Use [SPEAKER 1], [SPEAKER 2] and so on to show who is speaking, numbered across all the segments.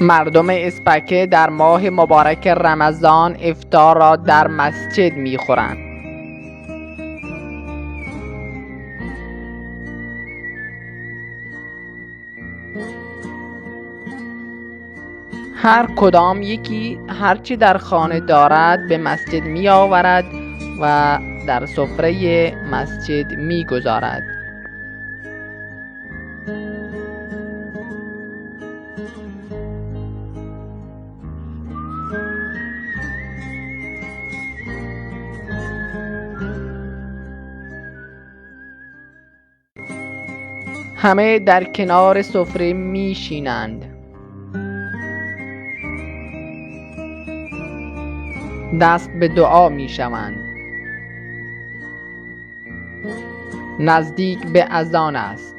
[SPEAKER 1] مردم اسپکه در ماه مبارک رمضان افطار را در مسجد می‌خورند. هر کدام یکی هرچی در خانه دارد به مسجد می آورد و در سفره مسجد می گذارد. همه در کنار سفره می شینند. دست به دعا می شوند. نزدیک به اذان است.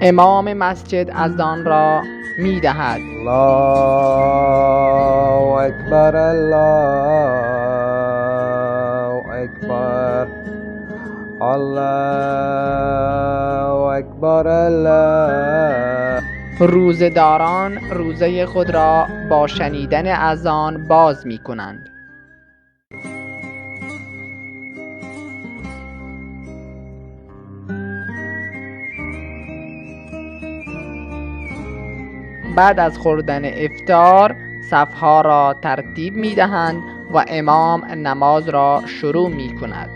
[SPEAKER 1] امام مسجد اذان را می دهد.
[SPEAKER 2] الله اکبر، الله اکبر، الله اکبر، الله.
[SPEAKER 1] روزه‌داران روزه خود را با شنیدن اذان باز می کنند. بعد از خوردن افطار صفها را ترتیب می دهند و امام نماز را شروع می کند.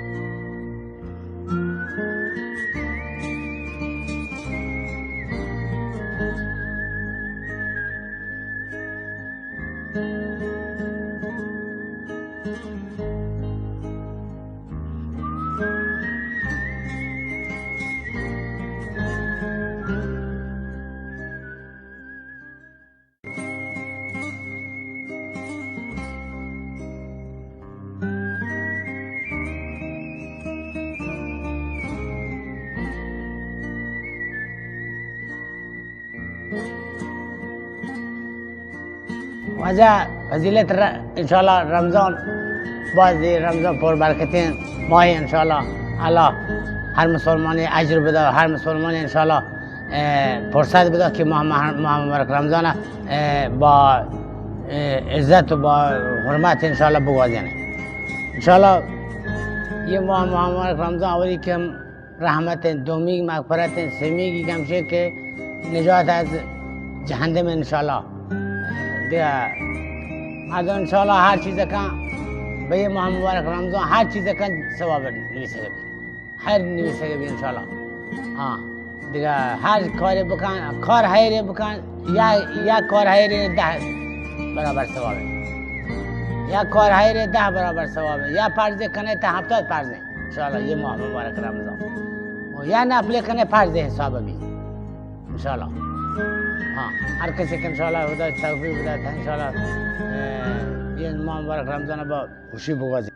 [SPEAKER 3] وجه فضیلت انشاءالله رمضان، بازی رمضان پر برکتین ماهی انشاءالله. الله هر مسلمانی اجر بده، هر مسلمانی انشاءالله فرصت بده که ماه مبارک رمضان با عزت و با حرمت انشاءالله بگذرونه. انشاءالله یه ماه مبارک رمضان اولی که رحمت، دومی مغفرت، سومی گمشه که نجات از جهنم انشاءالله. دیگه مردم انشاءالله هر چیز کن به یه ماه مبارک رمضان هر چیز کن ثواب نویسه بی، هر نویسه بی انشاءالله. دیگه هر کاری بکن، کار خیری بکن، یا کار خیری 10 برابر ثوابه، یا کار خیری 10 برابر ثوابه، یا پرزه کنه تا 70 پرزه انشاءالله یه ماه مبارک رمضان، یا نفله کنه پرزه حساب بی انشاءالله. هر کسی که انشاءالله خدا توفیق بده انشاءالله یه ماه مبارک رمضان با خوشی بگذره.